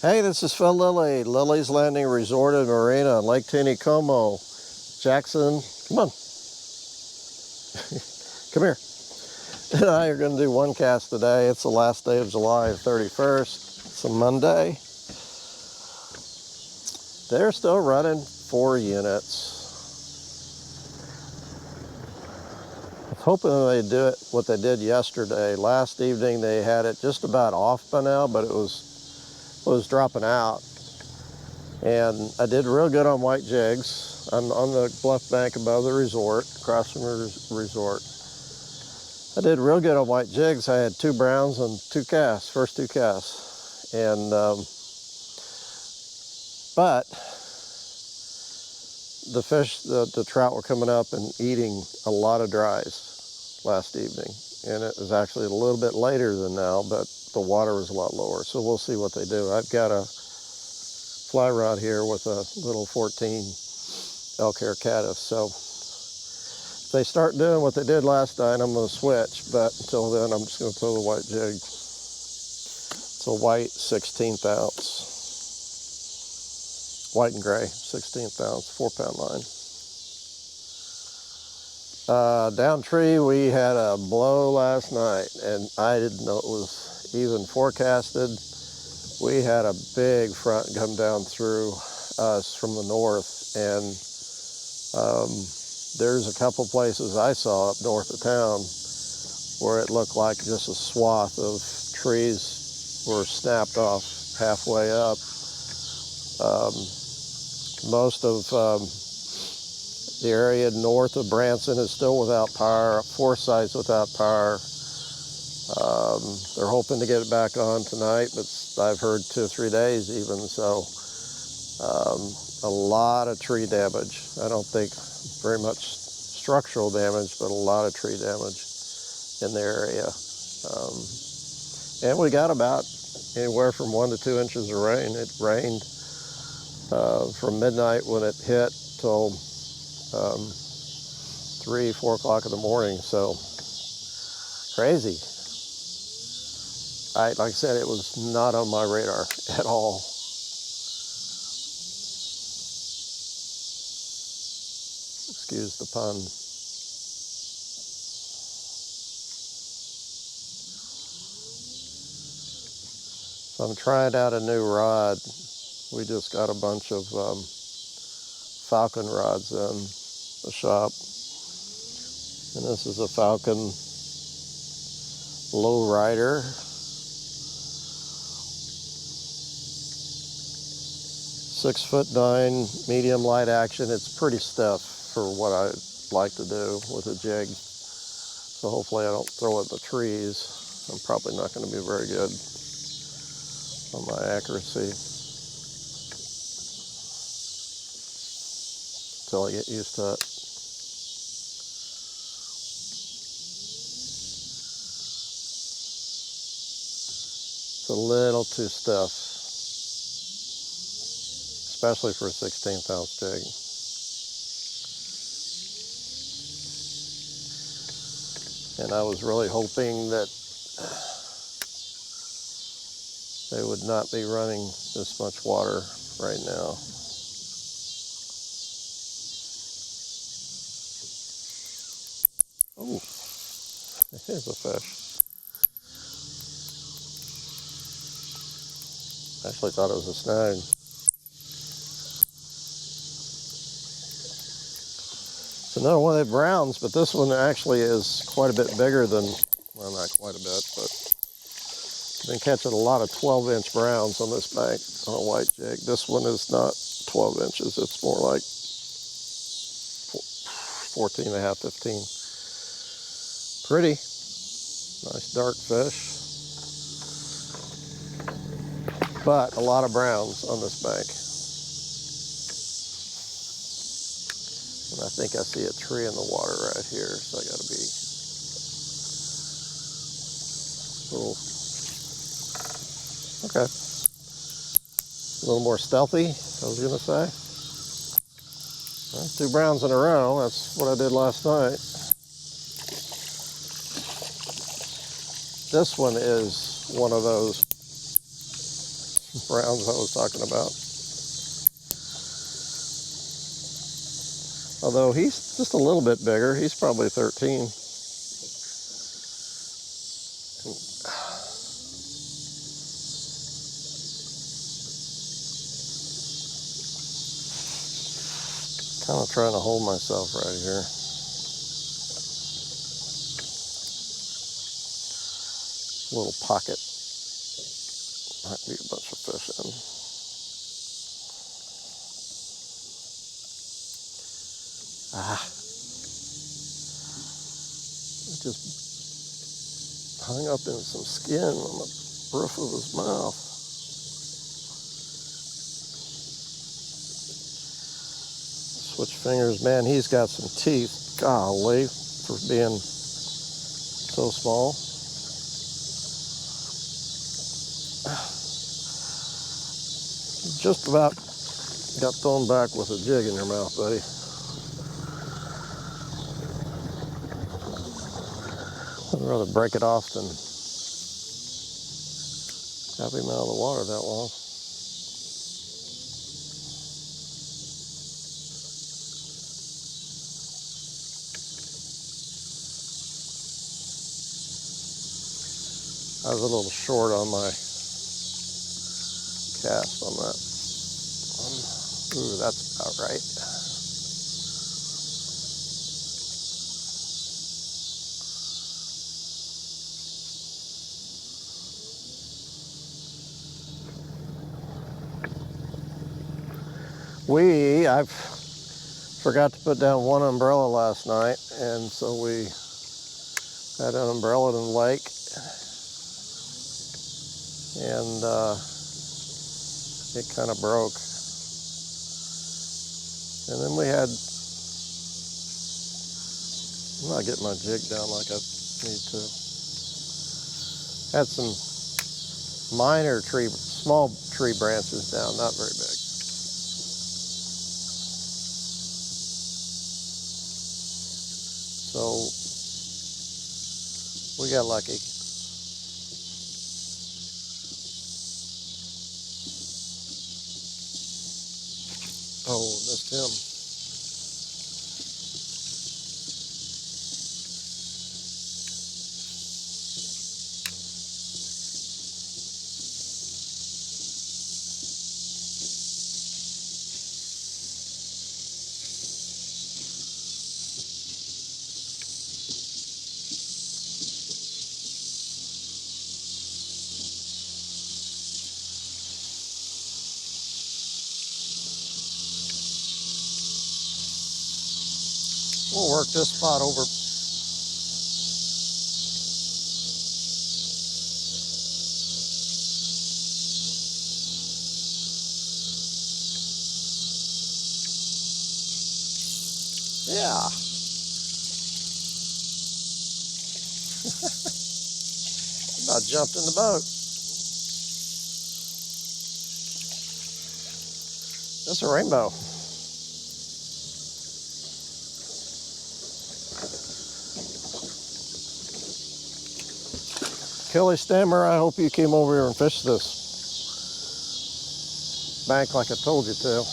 Hey, this is Phil Lilley, Lilley's Landing Resort and Marina, Lake Taneycomo. Jackson, come on. Come here. And I are going to do one cast today. It's the last day of July 31st. It's a Monday. They're still running 4 units. I was hoping they'd do it what they did yesterday. Last evening they had it just about off by now, but it was dropping out. And I did real good on white jigs. I'm on the bluff bank above the resort, across from the resort. I did real good on white jigs. I had 2 browns and 2 casts, first 2 casts. And, but the fish, the trout were coming up and eating a lot of dries last evening. And it was actually a little bit later than now, but the water was a lot lower. So we'll see what they do. I've got a fly rod here with a little 14 elk hair caddis. So if they start doing what they did last night, I'm going to switch. But until then, I'm just going to throw the white jig. It's a white 16th ounce. White and gray, 16th ounce, 4-pound line. Down tree, we had a blow last night, and I didn't know it was even forecasted. We had a big front come down through us from the north, and there's a couple places I saw up north of town where it looked like just a swath of trees were snapped off halfway up. Most of the area north of Branson is still without power. Forsyth's without power. They're hoping to get it back on tonight, but I've heard 2 or 3 days even. So a lot of tree damage. I don't think very much structural damage, but a lot of tree damage in the area. And we got about anywhere from 1 to 2 inches of rain. It rained from midnight when it hit till 3, 4 o'clock in the morning. So crazy. Like I said, it was not on my radar at all. Excuse the pun. So I'm trying out a new rod. We just got a bunch of Falcon rods in the shop. And this is a Falcon low rider. 6'9", medium light action. It's pretty stiff for what I like to do with a jig. So hopefully I don't throw it in the trees. I'm probably not going to be very good on my accuracy until I get used to it. It's a little too stiff, especially for a 16th ounce jig. And I was really hoping that they would not be running this much water right now. Oh, here's a fish. I actually thought it was a snag. It's another one of the browns, but this one actually is quite a bit bigger than, well, not quite a bit, but I've been catching a lot of 12-inch browns on this bank on a white jig. This one is not 12 inches. It's more like 14 and a half, 15. Pretty. Nice dark fish. But a lot of browns on this bank. And I think I see a tree in the water right here, so I gotta be a little, okay. A little more stealthy, I was gonna say. Well, 2 browns in a row, that's what I did last night. This one is one of those browns I was talking about. Although he's just a little bit bigger. He's probably 13. Kind of trying to hold myself right here. Little pocket. Might be a bunch of fish in. Ah. It just hung up in some skin on the roof of his mouth. Switch fingers. Man, he's got some teeth. Golly, for being so small. Just about got thrown back with a jig in your mouth, buddy. I'd rather break it off than have him out of the water that long. I was a little short on my cast on that one. Ooh, that's about right. I forgot to put down one umbrella last night, and so we had an umbrella in the lake, and it kind of broke. And then we had, I'm not getting my jig down like I need to. Had some small tree branches down, not very big. So we got lucky. Oh, missed him. We'll work this spot over. Yeah. About jumped in the boat. That's a rainbow. Kelly Stammer, I hope you came over here and fished this bank like I told you to.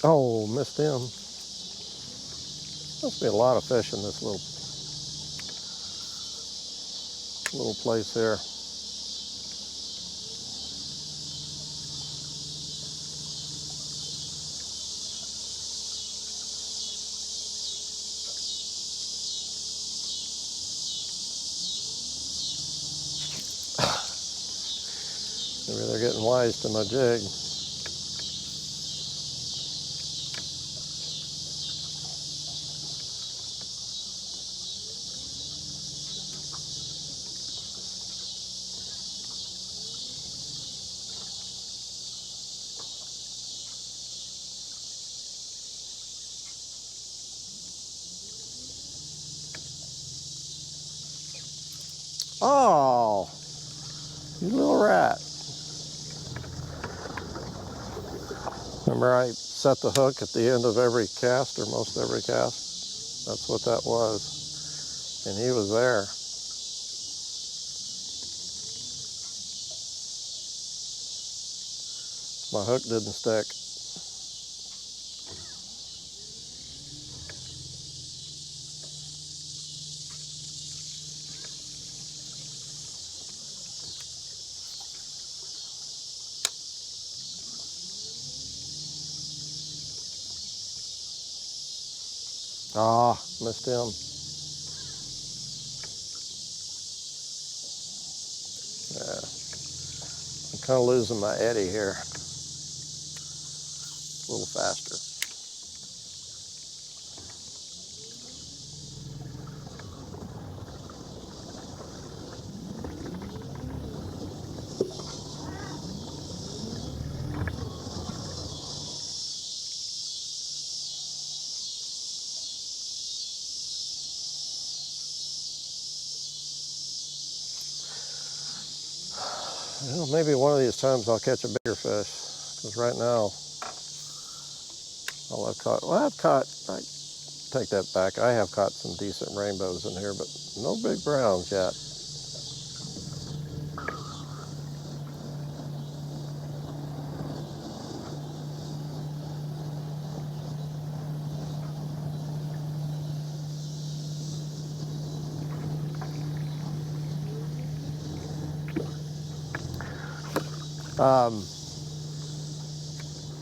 Oh, missed him. Must be a lot of fish in this little place here. Maybe they're getting wise to my jig. Oh, you little rat. Remember I set the hook at the end of every cast, or most every cast? That's what that was. And he was there. My hook didn't stick. Ah, missed him. Yeah, I'm kind of losing my eddy here. A little faster. Well, maybe one of these times I'll catch a bigger fish, because right now, all I've caught, well, I take that back, I have caught some decent rainbows in here, but no big browns yet.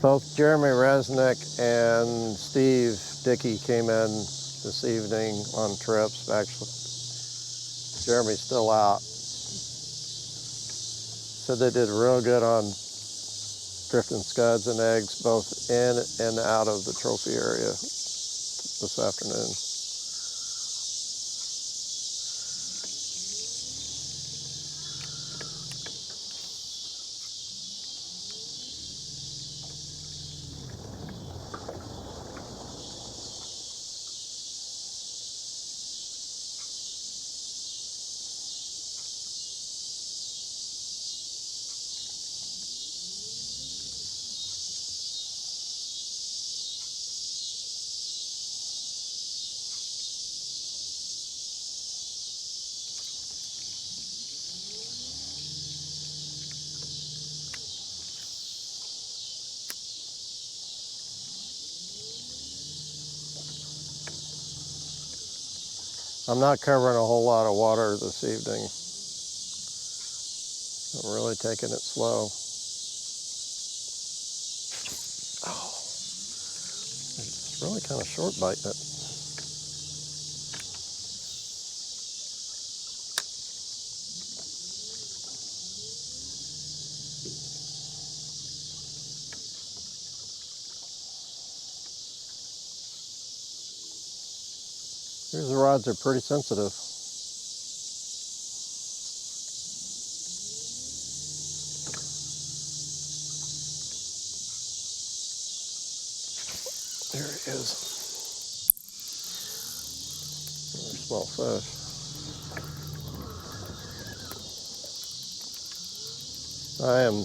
Both Jeremy Resnick and Steve Dickey came in this evening on trips. Actually, Jeremy's still out. Said they did real good on drifting scuds and eggs, both in and out of the trophy area this afternoon. I'm not covering a whole lot of water this evening. I'm really taking it slow. Oh, it's really kind of short biting it. These rods are pretty sensitive. There it is. Another small fish. I am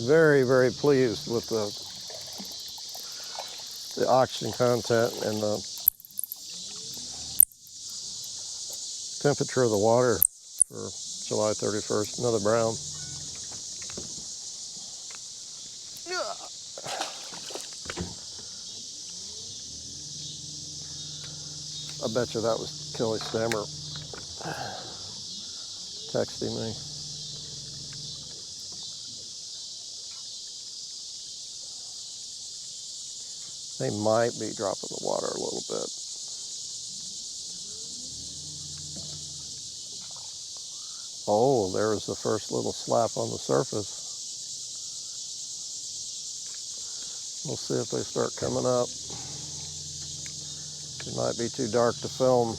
very, very pleased with the oxygen content and the temperature of the water for July 31st. Another brown. I bet you that was Kelly Stammer texting me. They might be dropping the water a little bit. Oh, there's the first little slap on the surface. We'll see if they start coming up. It might be too dark to film.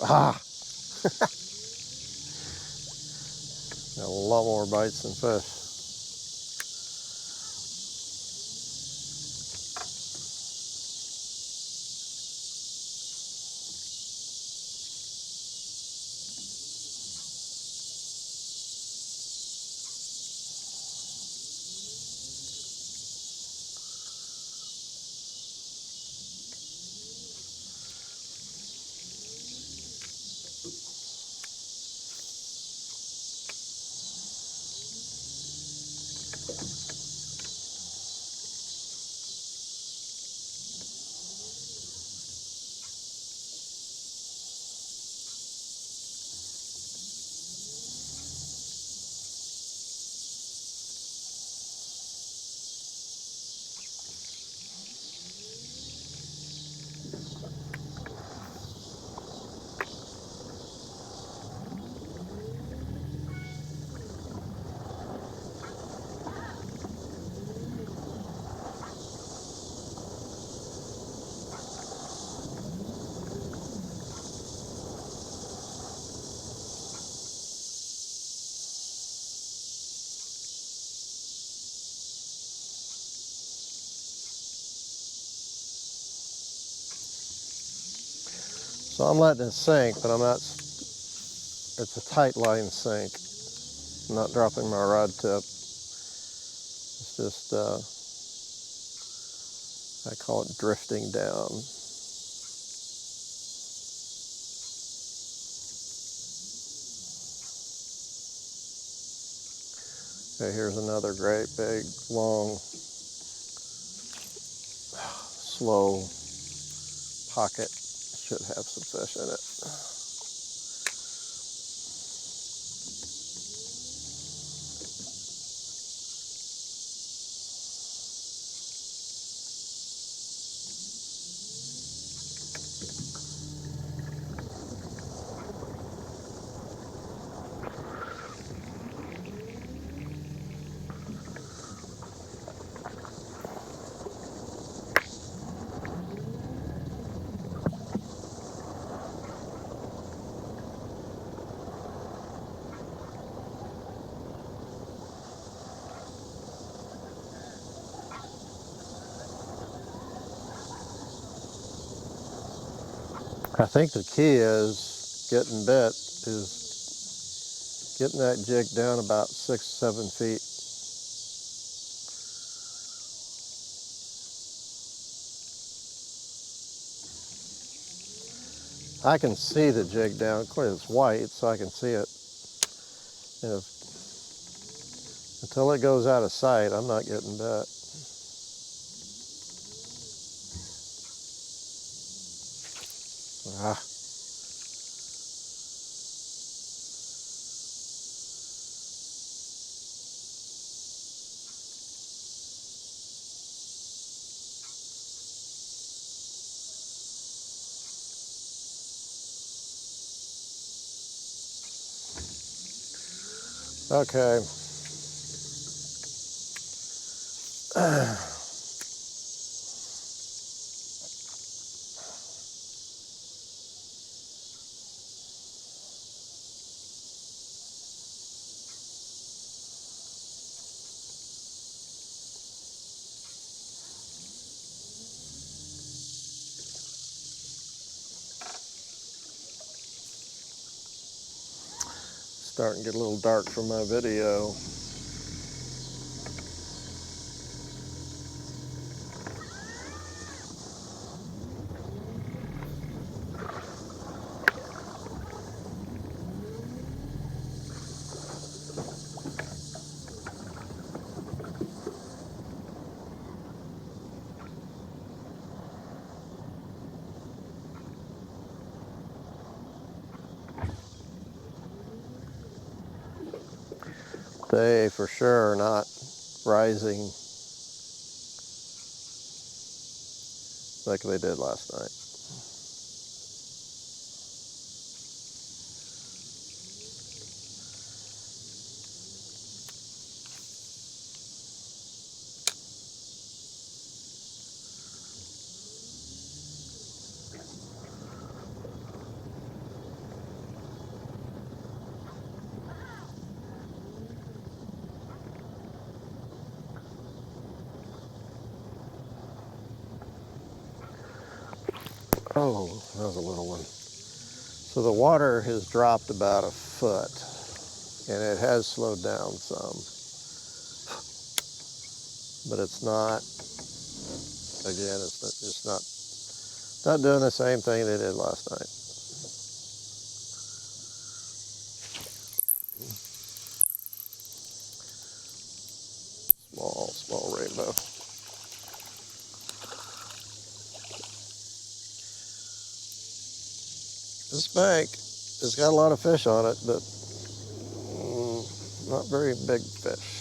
Ah, Got a lot more bites than fish. So I'm letting it sink, but I'm not, it's a tight line sink. I'm not dropping my rod tip. It's just, I call it drifting down. Okay, here's another great big, long, slow pocket. Should have some fish in it. I think the key is getting bit, is getting that jig down about 6-7 feet. I can see the jig down. Of course, it's white, so I can see it. And until it goes out of sight, I'm not getting bit. Ah. Okay. Starting to get a little dark from my video. They for sure are not rising like they did last night. Oh, that was a little one. So the water has dropped about a foot, and it has slowed down some. But it's not, again, it's not doing the same thing they did last night. Small rainbow. This bank has got a lot of fish on it, but not very big fish.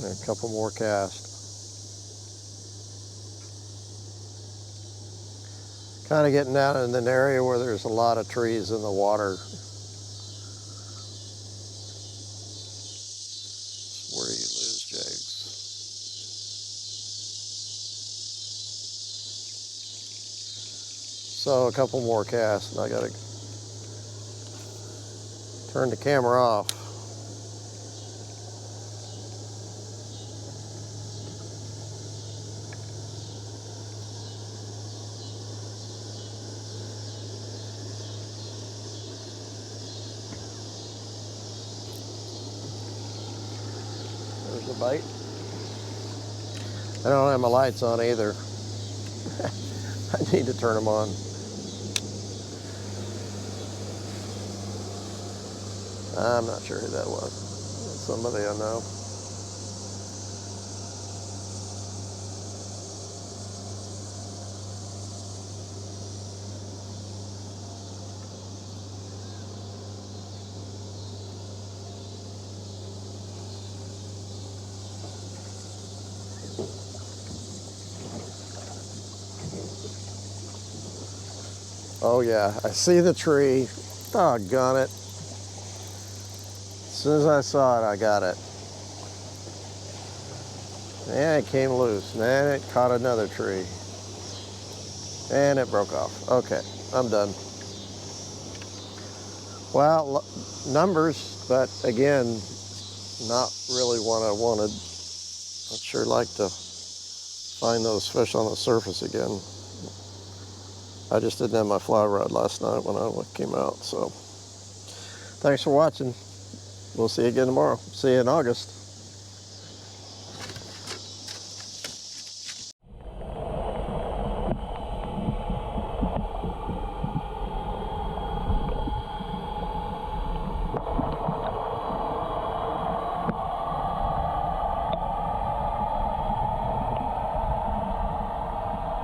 And a couple more casts. Kind of getting down in an area where there's a lot of trees in the water. Where you lose jigs. So a couple more casts, and I gotta turn the camera off. There's the bite. I don't have my lights on either. I need to turn them on. I'm not sure who that was. Somebody I know. Oh yeah, I see the tree. Doggone it. As soon as I saw it, I got it. And it came loose. And then it caught another tree. And it broke off. Okay, I'm done. Well, numbers, but again, not really what I wanted. I'd sure like to find those fish on the surface again. I just didn't have my fly rod last night when I came out, so. Thanks for watching. We'll see you again tomorrow. See you in August.